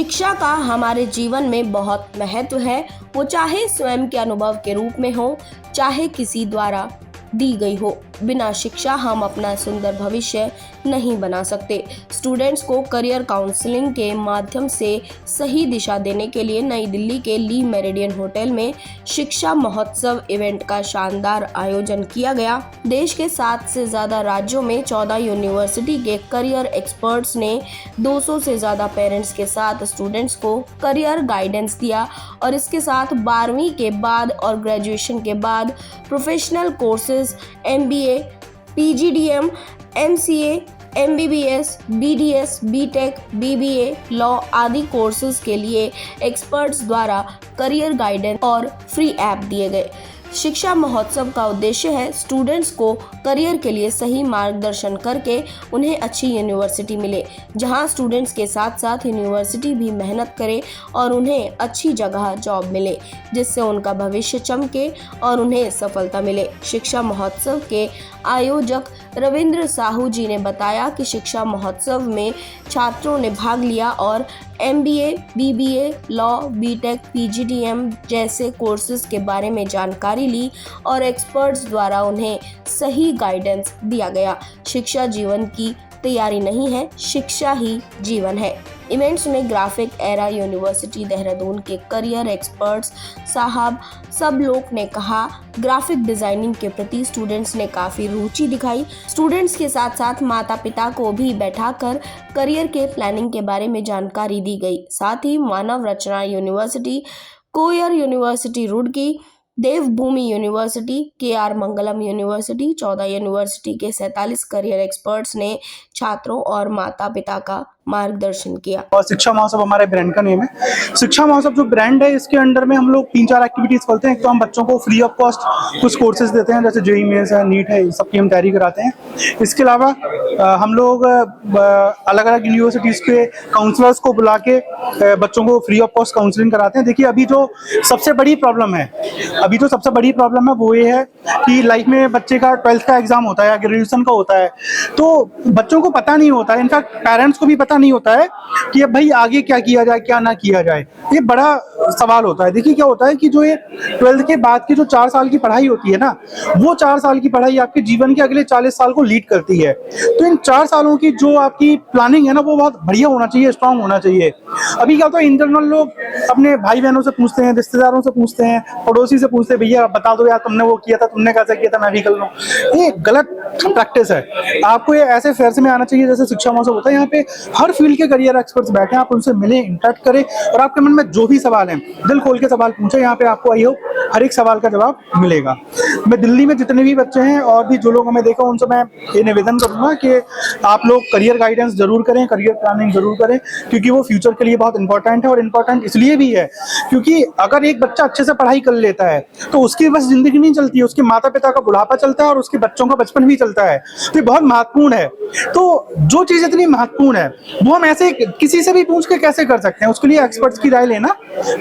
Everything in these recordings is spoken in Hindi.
शिक्षा का हमारे जीवन में बहुत महत्व है, वो चाहे स्वयं के अनुभव के रूप में हो, चाहे किसी द्वारा दी गई हो। बिना शिक्षा हम अपना सुंदर भविष्य नहीं बना सकते। स्टूडेंट्स को करियर काउंसलिंग के माध्यम से सही दिशा देने के लिए नई दिल्ली के ली मेरिडियन होटल में शिक्षा महोत्सव इवेंट का शानदार आयोजन किया गया। देश के 7 से ज्यादा राज्यों में 14 यूनिवर्सिटी के करियर एक्सपर्ट्स ने 200 से ज्यादा पेरेंट्स के साथ स्टूडेंट्स को करियर गाइडेंस दिया और इसके साथ 12वीं के बाद और ग्रेजुएशन के बाद professional courses MBA, PGDM, MCA, MBBS, BDS, BTech, BBA, law आदि कोर्सेज के लिए एक्सपर्ट्स द्वारा करियर गाइडेंस और फ्री ऐप दिए गए। शिक्षा महोत्सव का उद्देश्य है स्टूडेंट्स को करियर के लिए सही मार्गदर्शन करके उन्हें अच्छी यूनिवर्सिटी मिले, जहां स्टूडेंट्स के साथ साथ यूनिवर्सिटी भी मेहनत करे और उन्हें अच्छी जगह जॉब मिले, जिससे उनका भविष्य चमके और उन्हें सफलता मिले। शिक्षा महोत्सव के आयोजक रविंद्र साहू जी ने बताया कि शिक्षा महोत्सव में छात्रों ने भाग लिया और MBA, BBA, law, BTech, PGDM जैसे कोर्सेज के बारे में जानकारी ली और एक्सपर्ट्स द्वारा उन्हें सही गाइडेंस दिया गया। शिक्षा जीवन की तैयारी नहीं है, शिक्षा ही जीवन है। इवेंट्स में ग्राफिक एरा यूनिवर्सिटी देहरादून के करियर एक्सपर्ट्स साहब सब लोग ने कहा, ग्राफिक डिजाइनिंग के प्रति स्टूडेंट्स ने काफी रुचि दिखाई। स्टूडेंट्स के साथ साथ माता पिता को भी बैठाकर करियर के प्लानिंग के बारे में जानकारी दी गई। साथ ही मानव रचना यूनिवर्सिटी, कोयर यूनिवर्सिटी रुड़की, देवभूमि यूनिवर्सिटी, KR मंगलम यूनिवर्सिटी, 14 यूनिवर्सिटी के 47 करियर एक्सपर्ट्स ने छात्रों और माता पिता का मार्गदर्शन किया। और शिक्षा महोत्सव हमारे ब्रांड का नेम है। शिक्षा महोत्सव जो ब्रांड है, इसके अंडर में हम लोग 3-4 एक्टिविटीज करते हैं। एक तो हम बच्चों को फ्री ऑफ कॉस्ट कुछ कोर्सेज देते हैं, जैसे JEE मेंस है, नीट है, सबकी हम तैयारी कराते हैं। इसके अलावा हम लोग अलग अलग यूनिवर्सिटीज के काउंसलर्स को बुला के बच्चों को फ्री ऑफ कॉस्ट काउंसलिंग कराते हैं। देखिए, अभी जो सबसे बड़ी प्रॉब्लम है वो ये है कि लाइफ में बच्चे का 12th का एग्जाम होता है या ग्रेजुएशन का होता है, तो बच्चों को पता नहीं होता है, इनफैक्ट पेरेंट्स को भी पता नहीं होता है कि अब भाई आगे क्या किया जाए, क्या ना किया जाए। ये बड़ा सवाल होता है। देखिए, क्या होता है कि जो ये 12th के बाद की जो 4 साल की पढ़ाई होती है ना, वो 4 साल की पढ़ाई आपके जीवन के अगले 40 साल को लीड करती है। तो इन 4 सालों की जो आपकी प्लानिंग है ना, वो बहुत बढ़िया होना चाहिए, स्ट्रांग होना चाहिए। अभी क्या होता है, इंटरनल लोग अपने भाई बहनों से पूछते हैं, रिश्तेदारों से पूछते हैं, पड़ोसी से पूछते हैं, भैया बता दो यार, तुमने वो किया था, तुमने कैसा किया था, मैं भी कर लूं। ये गलत प्रैक्टिस है। आपको ये ऐसे फेयर्स में आना चाहिए जैसे शिक्षा महोत्सव होता है। यहाँ पे हर फील्ड के करियर एक्सपर्ट्स बैठे हैं, आप उनसे मिलें, इंटरेक्ट करें और आपके मन में जो भी सवाल हैं दिल खोल के सवाल पूछें। यहाँ पे आपको आई हो हर एक सवाल का जवाब मिलेगा। मैं दिल्ली में जितने भी बच्चे हैं और भी जो लोग हमें देखा, उनसे मैं ये निवेदन करूंगा कि आप लोग करियर गाइडेंस जरूर करें, करियर प्लानिंग जरूर करें, क्योंकि वो फ्यूचर के लिए बहुत इंपॉर्टेंट है। और इंपॉर्टेंट इसलिए भी है क्योंकि अगर एक बच्चा अच्छे से पढ़ाई कर लेता है तो उसकी बस जिंदगी नहीं चलती है, उसके माता पिता का बुढ़ापा चलता है और उसके बच्चों का बचपन भी चलता है। तो ये बहुत महत्वपूर्ण है। तो जो चीज इतनी महत्वपूर्ण है वो हम ऐसे किसी से भी पूछ के कैसे कर सकते हैं, उसके लिए एक्सपर्ट्स की राय लेना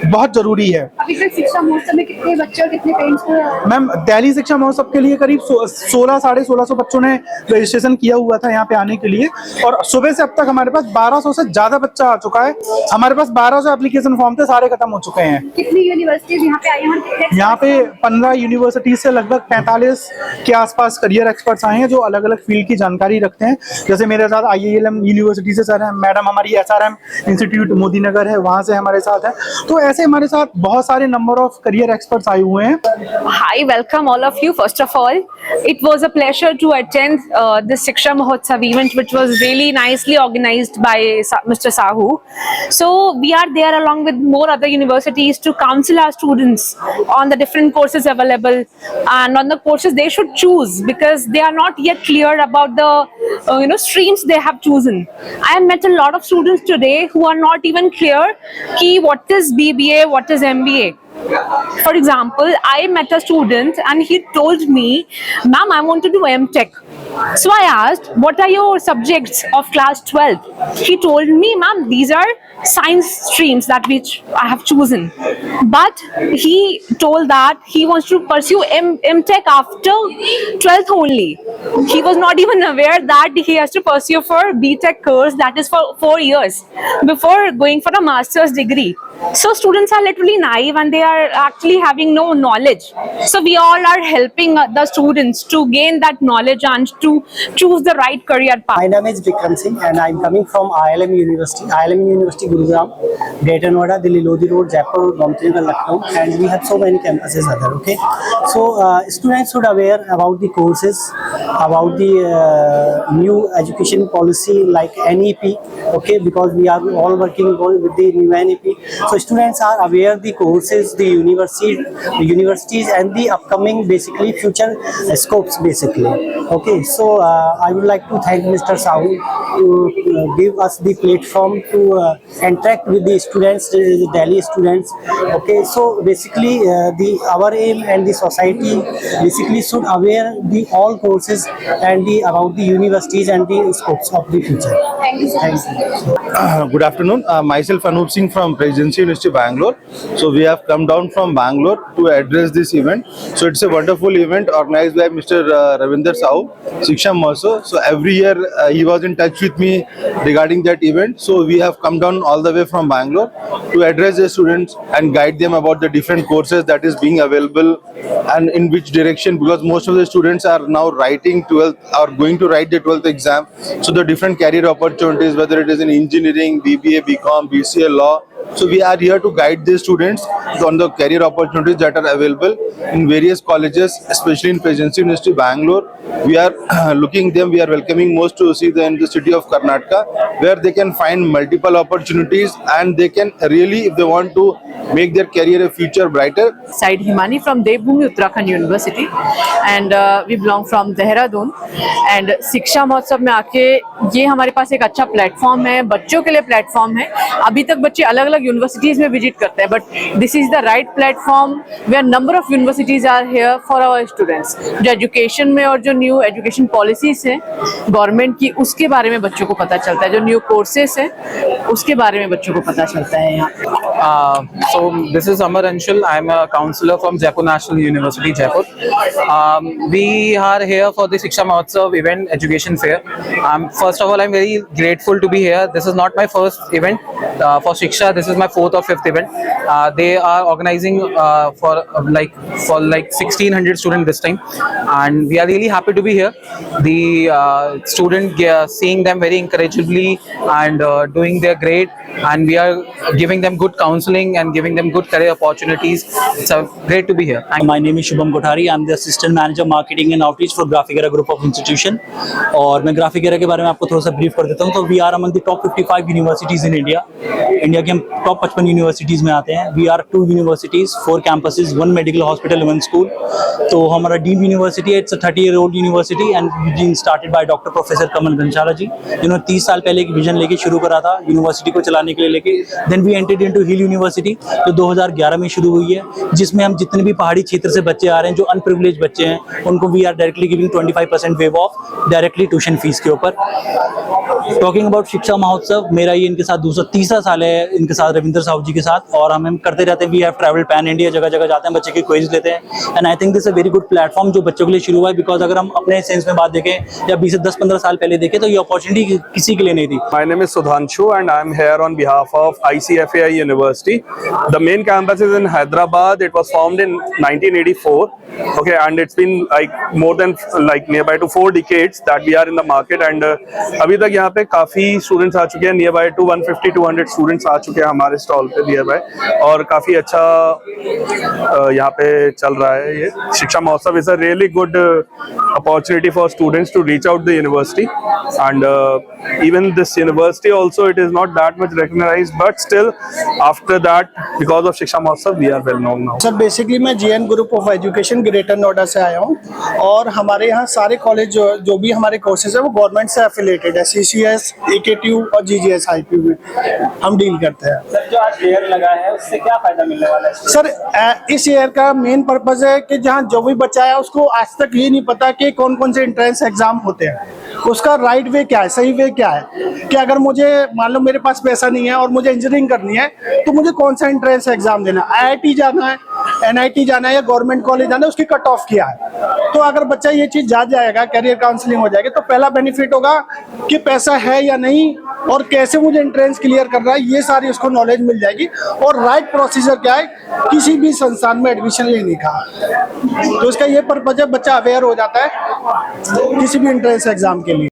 बहुत जरूरी है। अभी तक शिक्षा महोत्सव में कितने बच्चे और कितने पेरेंट्स को? मैम, दिल्ली शिक्षा महोत्सव के लिए करीब 1600-1650 बच्चों ने रजिस्ट्रेशन किया हुआ था यहाँ पे आने के लिए, और सुबह से अब तक हमारे पास 1200 से ज्यादा बच्चा आ चुका है। हमारे पास 1200 एप्लीकेशन फॉर्म थे, सारे खत्म हो चुके हैं। कितनी यूनिवर्सिटीज यहाँ पे आई हैं? यहाँ पे 15 यूनिवर्सिटी से लगभग 45 के आसपास करियर एक्सपर्ट्स आए हैं जो अलग अलग फील्ड की जानकारी रखते हैं। जैसे मेरे साथ IILM यूनिवर्सिटी से सर है, मैडम हमारी SRM इंस्टीट्यूट मोदी नगर है, वहाँ से हमारे साथ है। तो ऐसे हमारे साथ बहुत सारे नंबर ऑफ करियर एक्सपर्ट्स आए हुए हैं। Hi, welcome all of you. First of all, it was a pleasure to attend this Shiksha Mahotsav event, which was really nicely organized by Mr. Sahu. So we are there along with more other universities to counsel our students on the different courses available and on the courses they should choose, because they are not yet clear about the streams they have chosen. I have met a lot of students today who are not even clear ki what is BBA, what is MBA. For example, I met a student and he told me, "Ma'am, I want to do MTech." So I asked, what are your subjects of class 12th? He told me, ma'am, these are science streams that which I have chosen. But he told that he wants to pursue M.Tech after 12th only. He was not even aware that he has to pursue for B.Tech course that is for 4 years before going for a master's degree. So students are literally naive and they are actually having no knowledge. So we all are helping the students to gain that knowledge and to choose the right career path. My name is Vikram Singh and I'm coming from ILM University Gurugram, Greater Noida, Delhi Lodi Road, Jaipur, Gomtinagar, Lucknow, and we have so many campuses other. Okay, so students should aware about the courses, about the new education policy like NEP. Okay, because we are all working with the new NEP. So students are aware the courses, the universities and the upcoming basically future scopes basically. Okay, so I would like to thank Mr. Sahu to give us the platform to interact with the students, the Delhi students. Okay, so basically our aim and the society basically should aware the all courses and about the universities and the scopes of the future. Thank you so much. Good afternoon. Myself Anup Singh from Presidency University, Bangalore. So we have come down from Bangalore to address this event. So it's a wonderful event organized by Mr. Ravinder Sahu, Shiksha Mahotsav. So every year he was in touch with me regarding that event. So we have come down all the way from Bangalore to address the students and guide them about the different courses that is being available and in which direction, because most of the students are now writing 12th or going to write the 12th exam. So the different career opportunities, whether it is in engineering, BBA, BCom, BCA, law. So we are here to guide the students on the career opportunities that are available in various colleges, especially in Presidency University, Bangalore. We are we are welcoming most to see in the city of Karnataka, where they can find multiple opportunities and they can really, if they want to make their career a future brighter. Side Himani from Devbhoomi Uttarakhand University and we belong from Dehradun and शिक्षा महोत्सव में आके ये हमारे पास एक अच्छा प्लेटफॉर्म है, बच्चों के लिए प्लेटफॉर्म है. अभी तक बच्चे अलग अलग यूनिवर्सिटीज में विजिट करते हैं, but this is the right platform where number of universities are here for our students. जो एजुकेशन में और जो न्यू एजुकेशन पॉलिसीज हैं गवर्नमेंट की, उसके बारे में बच्चों को पता चलता है. जो न्यू कोर्सेस हैं उसके बारे में बच्चों को पता चलता है यहाँ. So this is Amar Anshul. I am a counselor from Jaipur National University, Jaipur. We are here for the Shiksha Mahotsav event, education fair. First of all, I'm very grateful to be here. This is not my first event for Shiksha. This is my 4th or 5th event. They are organizing for 1600 students this time, and we are really happy to be here. The student seeing them very encouragingly and doing their great, and we are giving them good counseling and giving them good career opportunities. It's great to be here. My name is Shubham Kothari. I'm the Assistant Manager Marketing and Outreach for Graphigera Group of Institution. और मैं Graphigera के बारे में आपको थोड़ा सा ब्रीफ कर देता हूँ. तो we are among the top 55 universities in India. India के हम टॉप 55 यूनिवर्सिटीज़ में आते हैं. We are 2 universities, 4 campuses, 1 medical hospital, 1 school. तो हमारा डीम्ड यूनिवर्सिटी है. It's a 30-year-old university and being started by Dr. Professor Kamal Ganchara जी, जिन्होंने 30 साल पहले एक विजन लेके शुरू करा था यूनिवर्सिटी को चलाने के लिए लेके. Then we entered into Hill University जो 2011 में शुरू हुई है, जिसमें हम जितने भी पहाड़ी क्षेत्र से बच्चे आ रहे हैं, जो अनप्रिविलेज बच्चे हैं, उनको we are directly giving 25% waive off directly tuition fees के ऊपर. टॉकिंग अबाउट शिक्षा महोत्सव, मेरा ये इनके साथ 230 साल है इनके साथ रविंदर साहू जी के साथ, और हम करते रहते हैं. We have travel pan India, जगह जगह जाते हैं, बच्चे की क्विज लेते हैं. And I think this a very good platform जो बच्चों के लिए शुरू हुआ है, बिकॉज अगर हम अपने सेंस में बात देखें या 20 से 10-15 साल पहले देखें तो ये अपॉर्चुनिटी किसी के लिए नहीं थी. My name is Sudhanshu and I am here on behalf of ICFAI University. The main campus is in Hyderabad. It was formed in 1984. Okay, and it's been like more than nearby to 4 decades that we are in the market, and अभी तक यहाँ पे काफी स्टूडेंट्स आ चुके हैं. nearby to 150-200 स्टूडेंट्स आ चुके हैं हमारे स्टॉल पे nearby, और काफी अच्छा यहाँ पे चल रहा है. ये शिक्षा महोत्सव is a really good opportunity for students to reach out the university, and even this university also, it is not that much recognized, but still after that, because of Shiksha Mahotsav, we are well known now. Sir basically मैं JN group of education greater Noida से आया हूँ, और हमारे यहाँ सारे कॉलेज जो भी हमारे कोर्सेज है वो गवर्नमेंट से एफिलेटेड है. CCU ICS, AKTU और GGS IP में हम डील करते हैं। सर जो आज फेयर लगा है उससे क्या फायदा मिलने वाला है? सर इस ईयर का मेन पर्पज है कि जहाँ जो भी बच्चा है उसको आज तक ये नहीं पता कि कौन कौन से एंट्रेंस एग्जाम होते हैं, उसका राइट वे क्या है, सही वे क्या है, कि अगर मुझे मान लो मेरे पास पैसा नहीं है और मुझे इंजीनियरिंग करनी है तो मुझे कौन सा एंट्रेंस एग्जाम देना है, IIT जाना है, NIT जाना है या गवर्नमेंट कॉलेज जाना है, उसकी कट ऑफ क्या है। तो अगर बच्चा ये चीज जान जाएगा, कैरियर काउंसलिंग हो जाएगी, तो पहला बेनिफिट होगा कि पैसा है या नहीं और कैसे मुझे एंट्रेंस क्लियर करना है, ये सारी उसको नॉलेज मिल जाएगी। और राइट प्रोसीजर क्या है किसी भी संस्थान में एडमिशन लेने का, तो इसका ये पर्पज है, बच्चा अवेयर हो जाता है किसी भी एंट्रेंस एग्जाम के लिए।